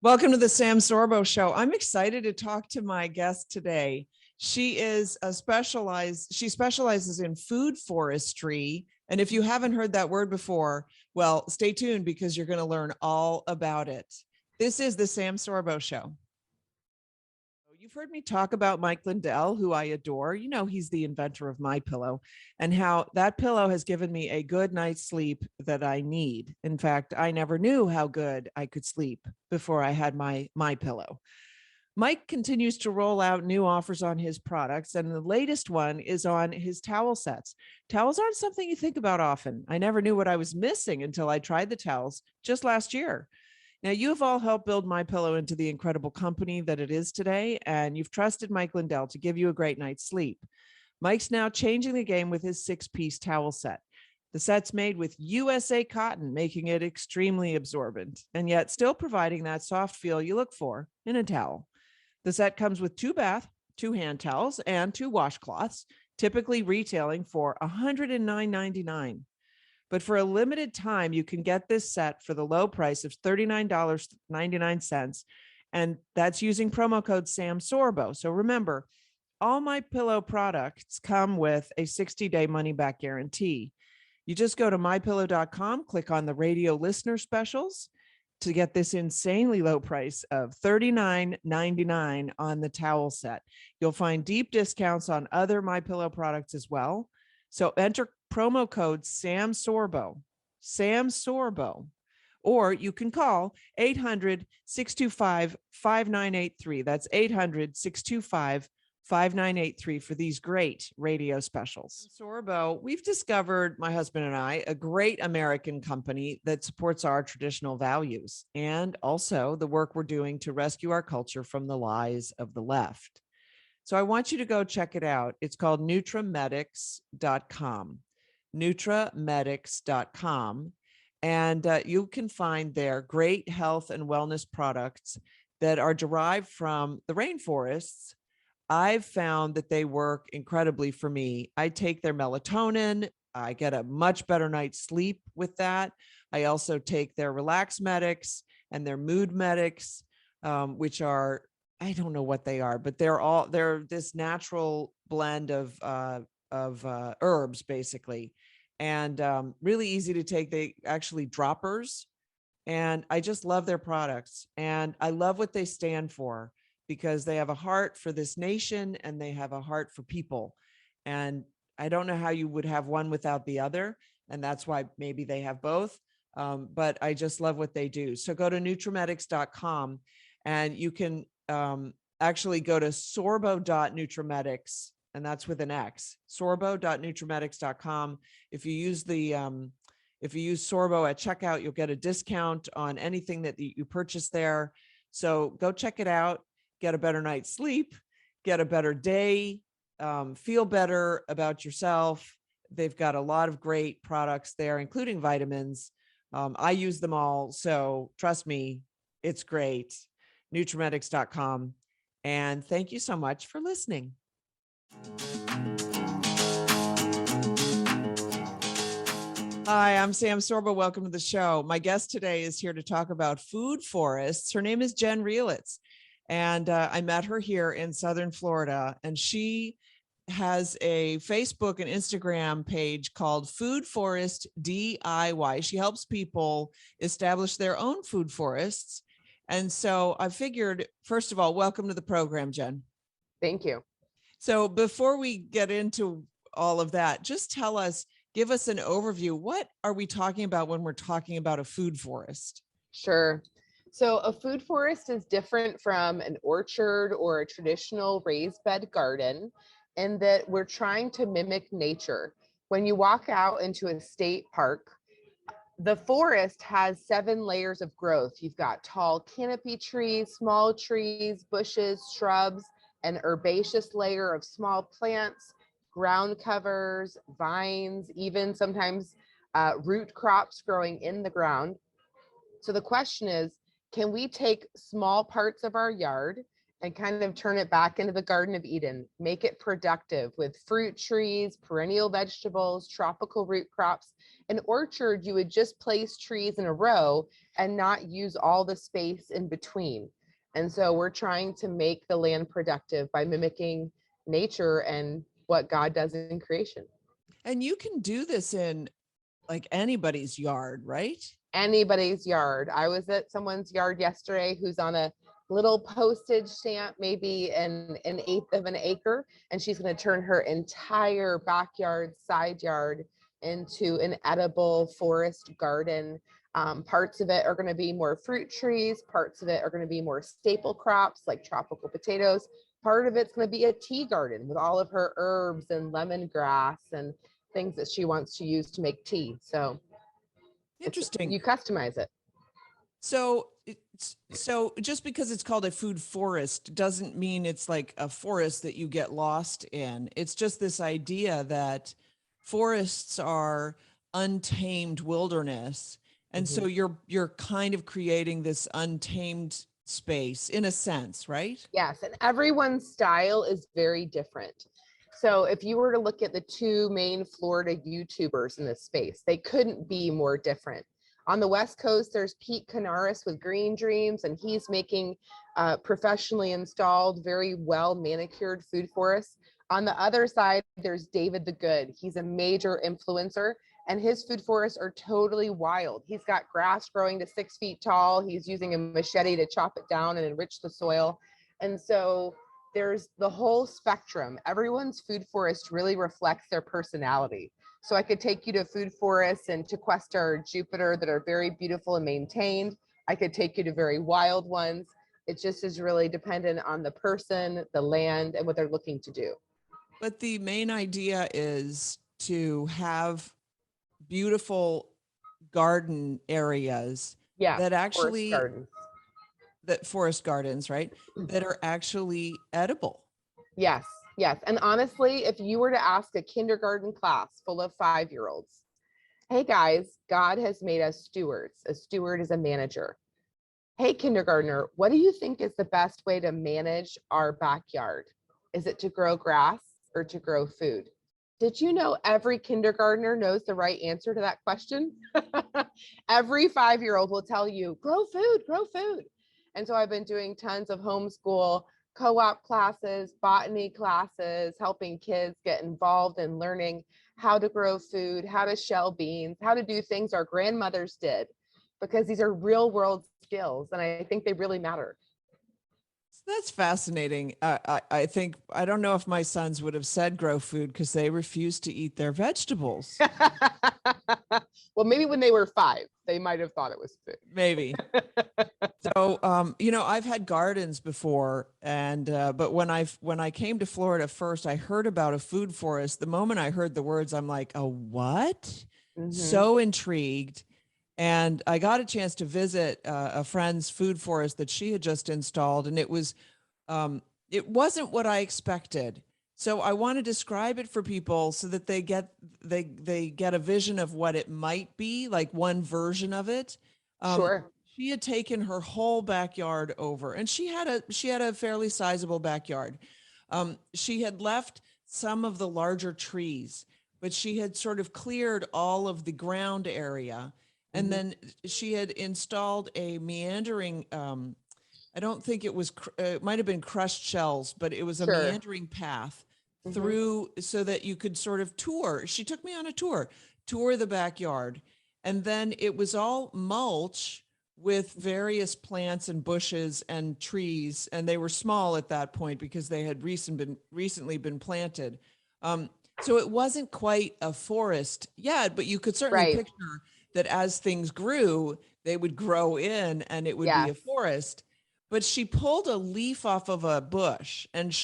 Welcome to the Sam Sorbo Show. I'm excited to talk to my guest today. She specializes in food forestry. And if you haven't heard that word before, well, stay tuned because you're going to learn all about it. This is the Sam Sorbo Show. You've heard me talk about Mike Lindell, who I adore. You know, he's the inventor of My Pillow, and how that pillow has given me a good night's sleep that I need. In fact, I never knew how good I could sleep before I had My Pillow. Mike continues to roll out new offers on his products, and the latest one is on his towel sets. Towels aren't something you think about often. I never knew what I was missing until I tried the towels just last year. Now, you have all helped build My Pillow into the incredible company that it is today, and you've trusted Mike Lindell to give you a great night's sleep. Mike's now changing the game with his 6-piece towel set. The set's made with USA cotton, making it extremely absorbent, and yet still providing that soft feel you look for in a towel. The set comes with 2 bath, 2 hand towels, and 2 washcloths, typically retailing for $109.99. But for a limited time, you can get this set for the low price of $39.99. And that's using promo code Sam Sorbo. So remember, all My Pillow products come with a 60-day money-back guarantee. You just go to mypillow.com, click on the radio listener specials to get this insanely low price of $39.99 on the towel set. You'll find deep discounts on other My Pillow products as well. So enter promo code Sam Sorbo, or you can call 800-625-5983. That's 800-625-5983 for these great radio specials. Sorbo, we've discovered, my husband and I, a great American company that supports our traditional values and also the work we're doing to rescue our culture from the lies of the left. So I want you to go check it out. It's called nutramedics.com, nutramedics.com. And you can find there great health and wellness products that are derived from the rainforests. I've found that they work incredibly for me. I take their melatonin. I get a much better night's sleep with that. I also take their Relax Medics and their Mood Medics, which are, I don't know what they are, but they're this natural blend of herbs basically, and really easy to take. They actually droppers, and I just love their products, and I love what they stand for because they have a heart for this nation and they have a heart for people. And I don't know how you would have one without the other, and that's why maybe they have both. But I just love what they do. So go to nutramedics.com, and you can actually go to sorbo.nutramedics, and that's with an X, sorbo.nutramedics.com. If you use Sorbo at checkout, you'll get a discount on anything that you purchase there. So go check it out, get a better night's sleep, get a better day, feel better about yourself. They've got a lot of great products there, including vitamins. I use them all. So trust me, it's great. nutramedics.com. And thank you so much for listening. Hi, I'm Sam Sorbo. Welcome to the show. My guest today is here to talk about food forests. Her name is Jen Reelitz, and I met her here in Southern Florida, and she has a Facebook and Instagram page called Food Forest DIY. She helps people establish their own food forests. And so I figured, first of all, welcome to the program, Jen. Thank you. So before we get into all of that, just give us an overview. What are we talking about when we're talking about a food forest? Sure. So a food forest is different from an orchard or a traditional raised bed garden in that we're trying to mimic nature. When you walk out into a state park, the forest has 7 layers of growth. You've got tall canopy trees, small trees, bushes, shrubs, an herbaceous layer of small plants, ground covers, vines, even sometimes root crops growing in the ground. So the question is, can we take small parts of our yard and kind of turn it back into the Garden of Eden, make it productive with fruit trees, perennial vegetables, tropical root crops. An orchard, you would just place trees in a row and not use all the space in between. And so we're trying to make the land productive by mimicking nature and what God does in creation. And you can do this in like anybody's yard, right? Anybody's yard. I was at someone's yard yesterday who's on a little postage stamp, maybe an eighth of an acre, and she's going to turn her entire backyard, side yard into an edible forest garden. Parts of it are going to be more fruit trees. Parts of it are going to be more staple crops like tropical potatoes. Part of it's going to be a tea garden with all of her herbs and lemongrass and things that she wants to use to make tea. So Interesting. you customize it. So just because it's called a food forest doesn't mean it's like a forest that you get lost in. It's just this idea that forests are untamed wilderness. And so you're kind of creating this untamed space in a sense, right? Yes, and everyone's style is very different. So if you were to look at the two main Florida YouTubers in this space, they couldn't be more different. On the West Coast, there's Pete Canaris with Green Dreams, and he's making professionally installed, very well manicured food forests. On the other side, there's David the Good. He's a major influencer, and his food forests are totally wild. He's got grass growing to 6 feet tall. He's using a machete to chop it down and enrich the soil. And so there's the whole spectrum. Everyone's food forest really reflects their personality. So I could take you to food forests in Tequesta or Jupiter that are very beautiful and maintained. I could take you to very wild ones. It just is really dependent on the person, the land, and what they're looking to do. But the main idea is to have beautiful garden areas that actually forest gardens, right? That are actually edible. Yes. Yes. And honestly, if you were to ask a kindergarten class full of 5-year-olds, hey guys, God has made us stewards. A steward is a manager. Hey, kindergartner, what do you think is the best way to manage our backyard? Is it to grow grass or to grow food? Did you know every kindergartner knows the right answer to that question? Every 5-year-old will tell you, grow food, grow food. And so I've been doing tons of homeschool co-op classes, botany classes, helping kids get involved in learning how to grow food, how to shell beans, how to do things our grandmothers did, because these are real world skills. And I think they really matter. That's fascinating. I think, I don't know if my sons would have said grow food because they refuse to eat their vegetables. Well, maybe when they were 5, they might have thought it was food. Maybe. So, I've had gardens before, and but when I came to Florida first, I heard about a food forest. The moment I heard the words, I'm like, a what? So intrigued. And I got a chance to visit a friend's food forest that she had just installed, and it wasn't what I expected. So I want to describe it for people so that they get a vision of what it might be, like one version of it. Sure. She had taken her whole backyard over, and she had a fairly sizable backyard. She had left some of the larger trees, but she had sort of cleared all of the ground area. And then she had installed a meandering, I don't think it was, it might have been crushed shells, but it was a meandering path through so that you could sort of tour. She took me on a tour the backyard. And then it was all mulch with various plants and bushes and trees. And they were small at that point because they had recently been planted. So it wasn't quite a forest yet, but you could certainly picture that as things grew, they would grow in and it would be a forest. But she pulled a leaf off of a bush, and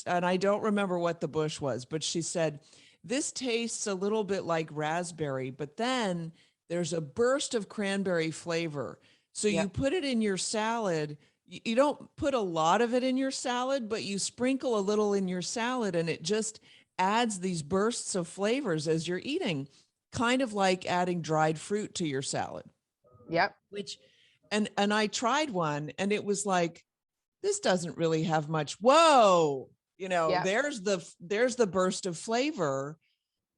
I don't remember what the bush was, but she said, this tastes a little bit like raspberry, but then there's a burst of cranberry flavor. So you put it in your salad. You don't put a lot of it in your salad, but you sprinkle a little in your salad, and it just adds these bursts of flavors as you're eating, kind of like adding dried fruit to your salad. Yep. And I tried one, and it was like, this doesn't really have much. Whoa, Yeah. there's the burst of flavor.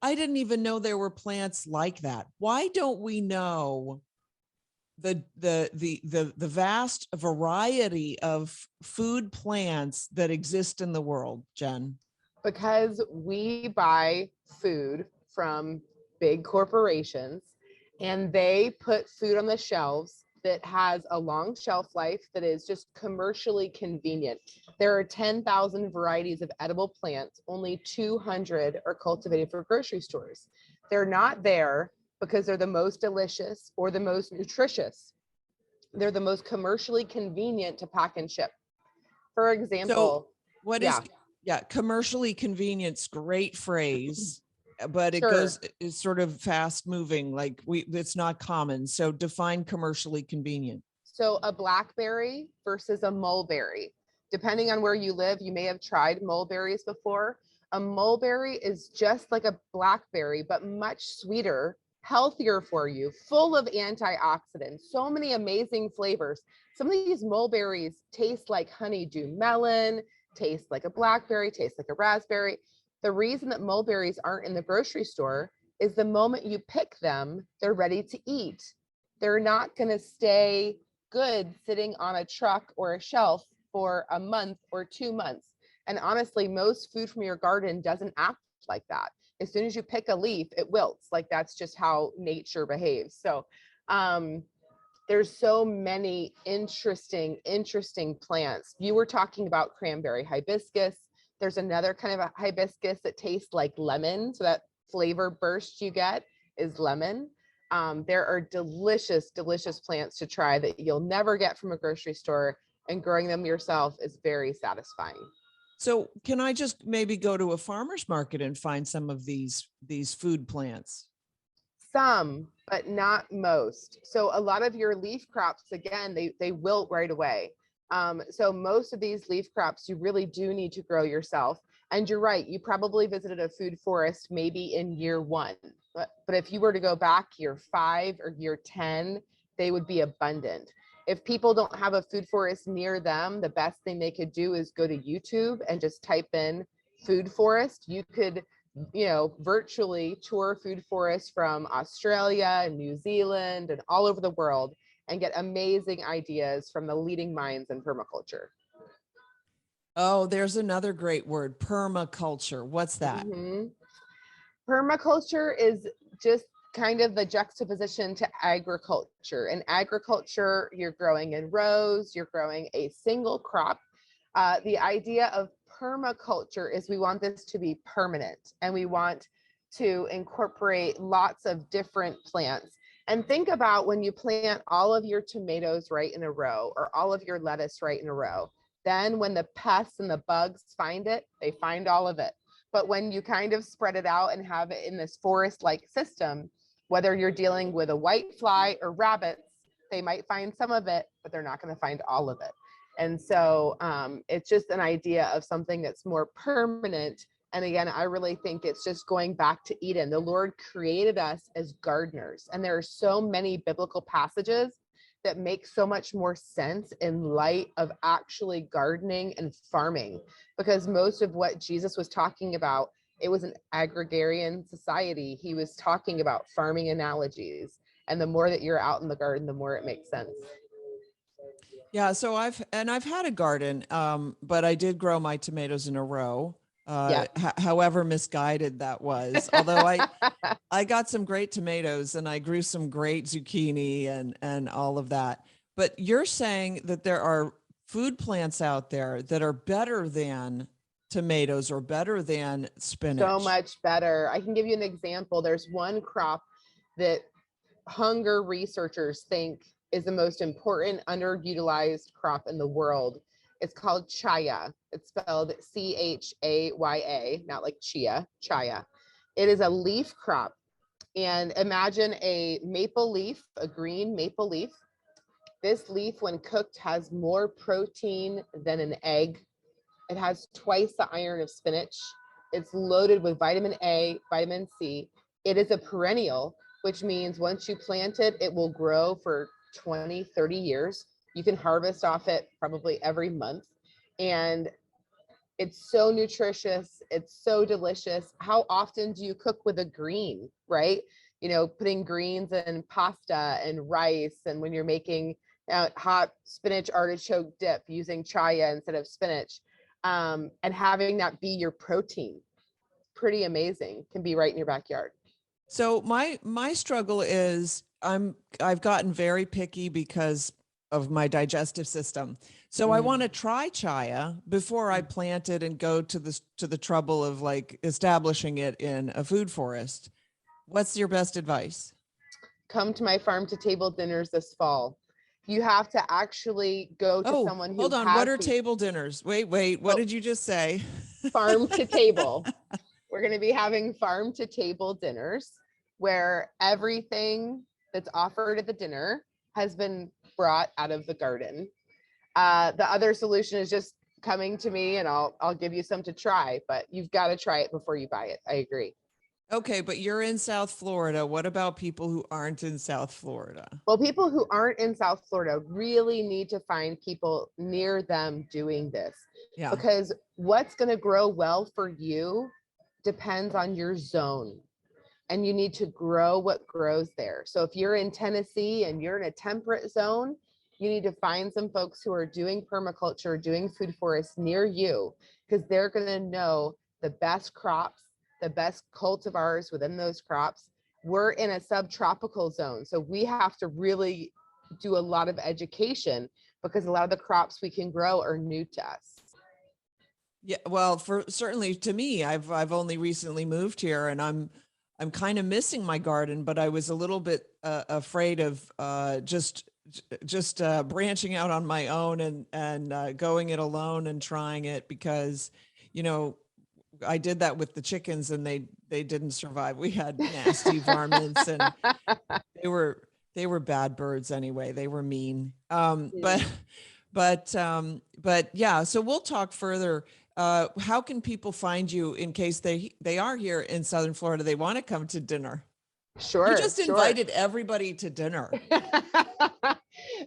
I didn't even know there were plants like that. Why don't we know the vast variety of food plants that exist in the world, Jen? Because we buy food from big corporations and they put food on the shelves that has a long shelf life that is just commercially convenient. There are 10,000 varieties of edible plants. Only 200 are cultivated for grocery stores. They're not there because they're the most delicious or the most nutritious. They're the most commercially convenient to pack and ship. For So example, what is, yeah, yeah, commercially convenience, great phrase, but it sure. goes, it's sort of fast moving, like it's not common. So define commercially convenient. So a blackberry versus a mulberry. Depending on where you live, you may have tried mulberries before. A mulberry is just like a blackberry, but much sweeter, healthier for you, full of antioxidants, so many amazing flavors. Some of these mulberries taste like honeydew melon, taste like a blackberry, taste like a raspberry. The reason that mulberries aren't in the grocery store is the moment you pick them, they're ready to eat. They're not going to stay good sitting on a truck or a shelf for a month or 2 months. And honestly, most food from your garden doesn't act like that. As soon as you pick a leaf, it wilts. Like that's just how nature behaves. So there's so many interesting plants. You were talking about cranberry hibiscus. There's another kind of a hibiscus that tastes like lemon. So that flavor burst you get is lemon. There are delicious plants to try that you'll never get from a grocery store, and growing them yourself is very satisfying. So can I just maybe go to a farmer's market and find some of these food plants? Some, but not most. So a lot of your leaf crops, again, they wilt right away. So most of these leaf crops you really do need to grow yourself. And you're right, you probably visited a food forest maybe in year 1. But if you were to go back year 5 or year 10, they would be abundant. If people don't have a food forest near them, the best thing they could do is go to YouTube and just type in food forest. You could, virtually tour food forests from Australia and New Zealand and all over the world and get amazing ideas from the leading minds in permaculture. Oh, there's another great word, permaculture. What's that? Mm-hmm. Permaculture is just kind of the juxtaposition to agriculture. In agriculture, you're growing in rows, you're growing a single crop. The idea of permaculture is we want this to be permanent, and we want to incorporate lots of different plants. And think about when you plant all of your tomatoes right in a row, or all of your lettuce right in a row. Then when the pests and the bugs find it, they find all of it. But when you kind of spread it out and have it in this forest-like system, whether you're dealing with a white fly or rabbits, they might find some of it, but they're not going to find all of it. And so it's just an idea of something that's more permanent. And again, I really think it's just going back to Eden. The Lord created us as gardeners, and there are so many biblical passages that make so much more sense in light of actually gardening and farming, because most of what Jesus was talking about, it was an agrarian society. He was talking about farming analogies, and the more that you're out in the garden, the more it makes sense. Yeah, so I've had a garden, but I did grow my tomatoes in a row. Yeah. However misguided that was. Although I got some great tomatoes and I grew some great zucchini and all of that. But you're saying that there are food plants out there that are better than tomatoes or better than spinach. So much better. I can give you an example. There's one crop that hunger researchers think is the most important underutilized crop in the world. It's called Chaya. It's spelled Chaya, not like chia, Chaya. It is a leaf crop. And imagine a maple leaf, a green maple leaf. This leaf, when cooked, has more protein than an egg. It has twice the iron of spinach. It's loaded with vitamin A, vitamin C. It is a perennial, which means once you plant it, it will grow for 20, 30 years. You can harvest off it probably every month. And it's so nutritious. It's so delicious. How often do you cook with a green, right? You know, putting greens in pasta and rice. And when you're making hot spinach artichoke dip using chaya instead of spinach, and having that be your protein, pretty amazing. Can be right in your backyard. So my struggle is I've gotten very picky because of my digestive system. So I want to try chaya before I plant it and go to the trouble of like establishing it in a food forest. What's your best advice? Come to my farm to table dinners this fall. You have to actually go to Oh, someone who hold on. has What are the table dinners? Wait. What did you just say? farm to table. We're going to be having farm to table dinners where everything that's offered at the dinner has been brought out of the garden. The other solution is just coming to me and I'll give you some to try, but you've got to try it before you buy it. I agree. Okay, but you're in South Florida. What about people who aren't in South Florida? Well, people who aren't in South Florida really need to find people near them doing this, Yeah. because what's going to grow well for you depends on your zone, and you need to grow what grows there. So if you're in Tennessee and you're in a temperate zone, you need to find some folks who are doing permaculture, doing food forests near you, because they're going to know the best crops, the best cultivars within those crops. We're in a subtropical zone, so we have to really do a lot of education because a lot of the crops we can grow are new to us. Yeah, well, for certainly to me, I've only recently moved here, and I'm kind of missing my garden, but I was a little bit afraid of just branching out on my own and going it alone and trying it because, you know, I did that with the chickens and they didn't survive. We had nasty varmints and they were bad birds anyway. They were mean. But yeah, so we'll talk further. How can people find you in case they are here in Southern Florida? They want to come to dinner. You Sure, just invited everybody to dinner.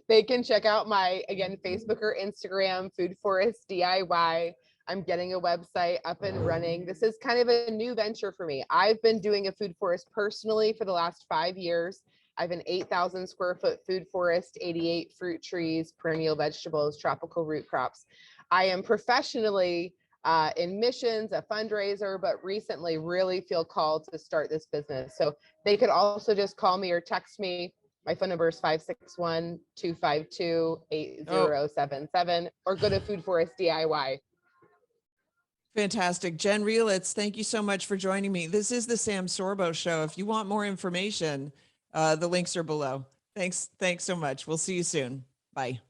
They can check out my, again, Facebook or Instagram, Food Forest DIY. I'm getting a website up and running. This is kind of a new venture for me. I've been doing a food forest personally for the last 5 years. I have an 8,000 square foot food forest, 88 fruit trees, perennial vegetables, tropical root crops. I am professionally in missions, a fundraiser, but recently really feel called to start this business. So they could also just call me or text me. My phone number is 561-252-8077, or go to Food Forest DIY. Fantastic. Jen Reelitz, thank you so much for joining me. This is the Sam Sorbo Show. If you want more information, the links are below. Thanks so much. We'll see you soon. Bye.